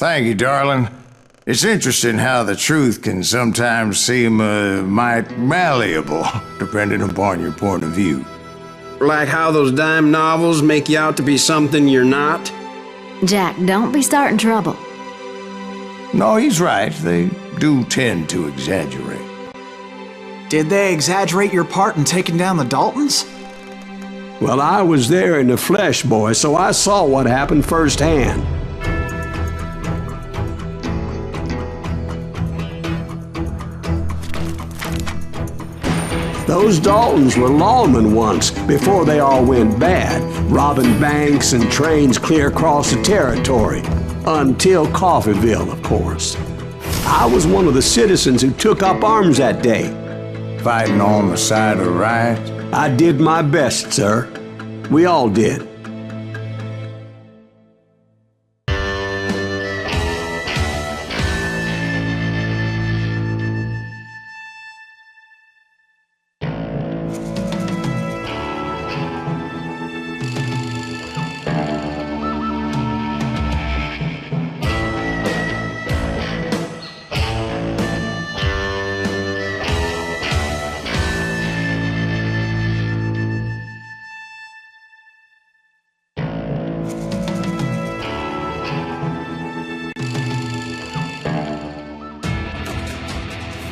Thank you, darling. It's interesting how the truth can sometimes seem mite malleable, depending upon your point of view. Like how those dime novels make you out to be something you're not? Jack, don't be starting trouble. No, he's right. They do tend to exaggerate. Did they exaggerate your part in taking down the Daltons? Well, I was there in the flesh, boy, so I saw what happened firsthand. Those Daltons were lawmen once, before they all went bad, robbing banks and trains clear across the territory. Until Coffeeville, of course. I was one of the citizens who took up arms that day. Fighting on the side of right? I did my best, sir. We all did.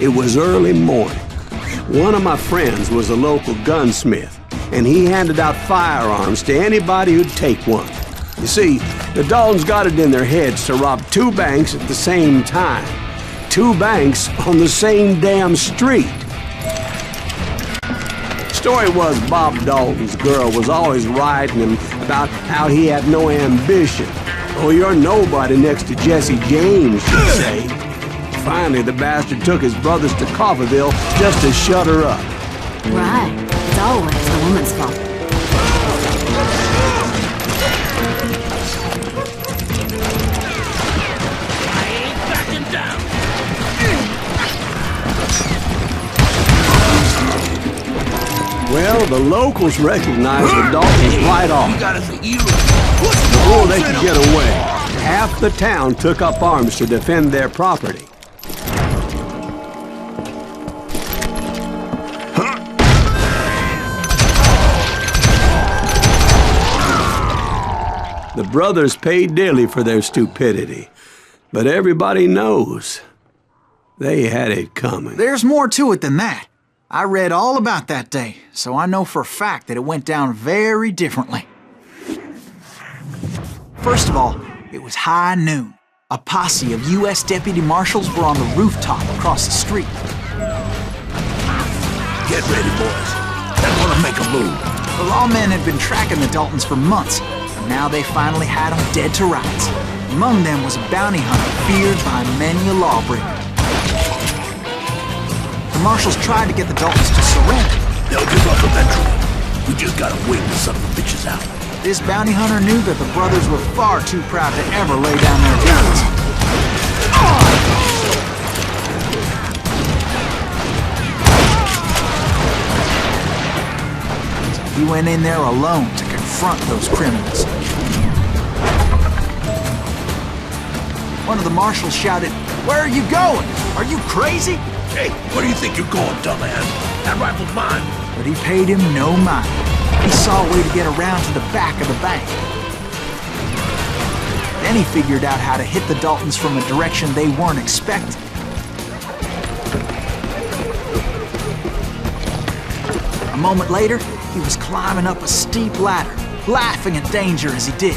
It was early morning. One of my friends was a local gunsmith, and he handed out firearms to anybody who'd take one. You see, the Daltons got it in their heads to rob 2 banks at the same time. 2 banks on the same damn street. Story was Bob Dalton's girl was always riding him about how he had no ambition. Oh, you're nobody next to Jesse James, she'd say. Finally, the bastard took his brothers to Coffeeville just to shut her up. Right. It's always the woman's fault. I ain't backing down. Well, the locals recognized the Daltons right off. You got us a hero. Before they could get away, half the town took up arms to defend their property. The brothers paid dearly for their stupidity, but everybody knows they had it coming. There's more to it than that. I read all about that day, so I know for a fact that it went down very differently. First of all, it was high noon. A posse of U.S. deputy marshals were on the rooftop across the street. Get ready, boys. They're gonna make a move. The lawmen had been tracking the Daltons for months, and now they finally had them dead to rights. Among them was a bounty hunter feared by many a lawbreaker. The marshals tried to get the Daltons to surrender. They'll give up eventually. We just gotta wait the son of the bitches out. This bounty hunter knew that the brothers were far too proud to ever lay down their guns. He went in there alone to confront those criminals. One of the marshals shouted, "Where are you going? Are you crazy?" Hey, where do you think you're going, dumbass? That rifle's mine. But he paid him no mind. He saw a way to get around to the back of the bank. Then he figured out how to hit the Daltons from a direction they weren't expecting. A moment later, he was climbing up a steep ladder, laughing at danger as he did.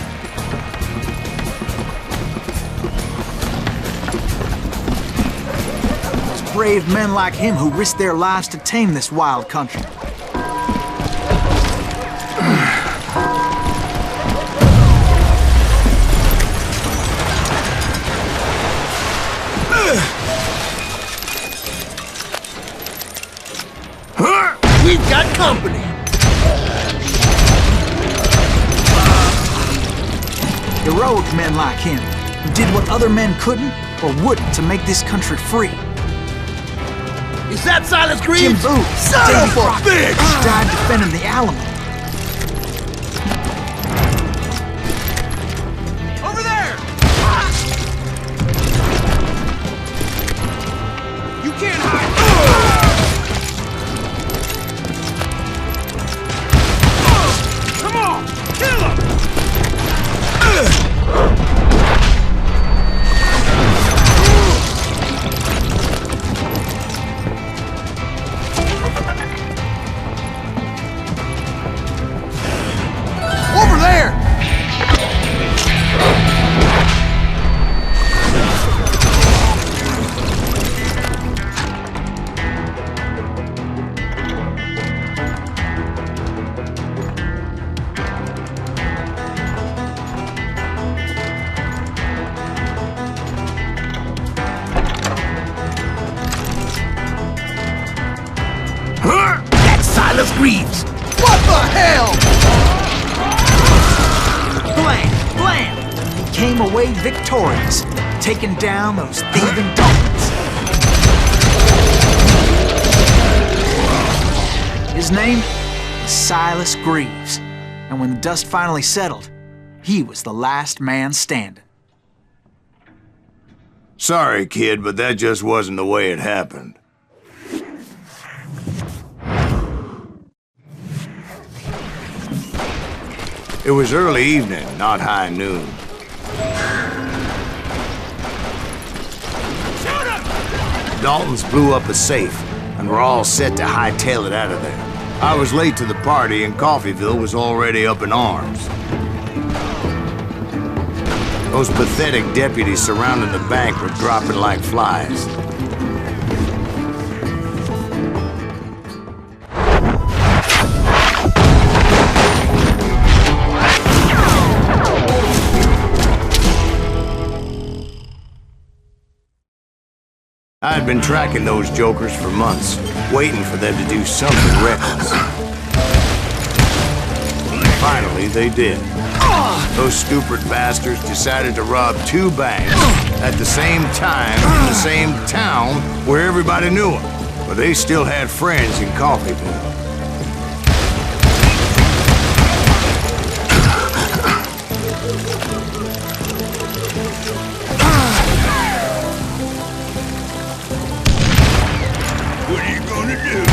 It was brave men like him who risked their lives to tame this wild country. We've got company. Heroic men like him, who did what other men couldn't or wouldn't to make this country free. Is that Silas Green? Jim Booth, Son Davy of a Crockett, bitch! died defending the Alamo. Over there! You can't hide! Come on! Kill him! Over there! That's Silas Greaves. What the hell? Blam! Blam! He came away victorious, taking down those thieving Daltons. His name is Silas Greaves, and when the dust finally settled, he was the last man standing. Sorry, kid, but that just wasn't the way it happened. It was early evening, not high noon. Daltons blew up a safe, and were all set to hightail it out of there. I was late to the party, and Coffeyville was already up in arms. Those pathetic deputies surrounding the bank were dropping like flies. I had been tracking those jokers for months, waiting for them to do something reckless. Finally, they did. Those stupid bastards decided to rob 2 banks at the same time in the same town where everybody knew them. But they still had friends in Coffeyville. What are you gonna do?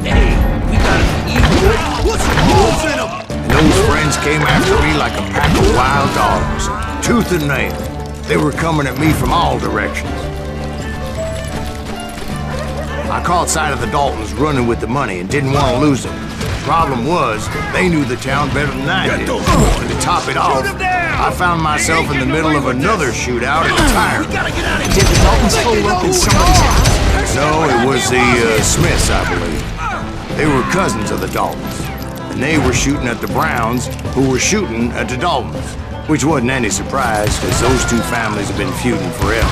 Hey, we gotta eat. What's the rules in them? Those friends came after me like a pack of wild dogs, tooth and nail. They were coming at me from all directions. I caught sight of the Daltons running with the money and didn't want to lose them. Problem was, they knew the town better than I did. And to top it off, I found myself in the middle of another shootout at the tire. Did the Daltons pull up in somebody's house? No, it was the Smiths, I believe. They were cousins of the Daltons. And they were shooting at the Browns, who were shooting at the Daltons. Which wasn't any surprise, because those 2 families have been feuding forever.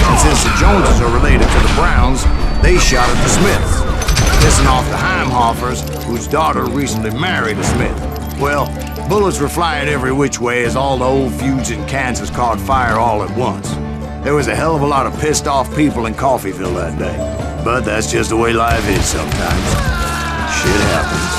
And since the Joneses are related to the Browns, they shot at the Smiths, pissing off the Heimhoffers, whose daughter recently married a Smith. Well, bullets were flying every which way as all the old feuds in Kansas caught fire all at once. There was a hell of a lot of pissed off people in Coffeyville that day. But that's just the way life is sometimes. Shit happens.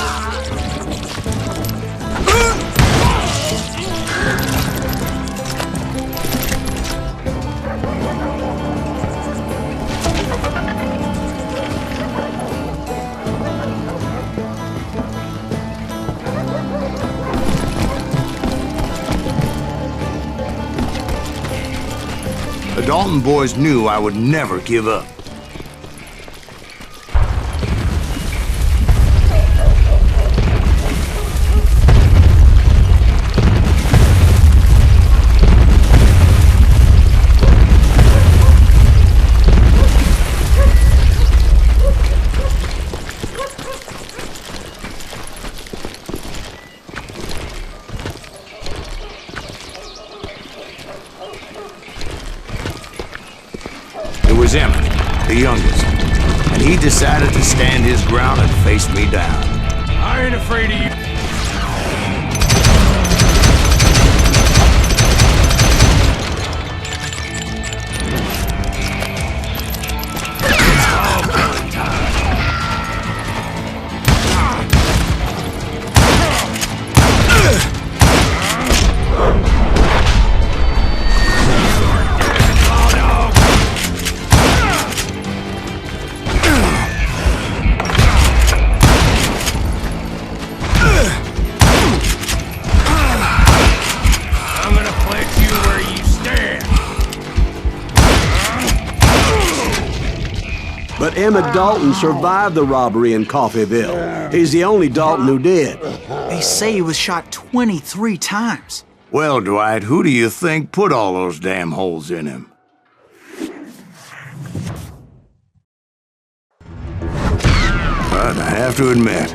The Dalton boys knew I would never give up. It was Emmett, the youngest, and he decided to stand his ground and face me down. I ain't afraid afraid of you. But Emmett Dalton survived the robbery in Coffeyville. He's the only Dalton who did. They say he was shot 23 times. Well, Dwight, who do you think put all those damn holes in him? But I have to admit,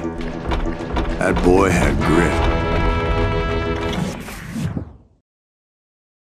that boy had grit.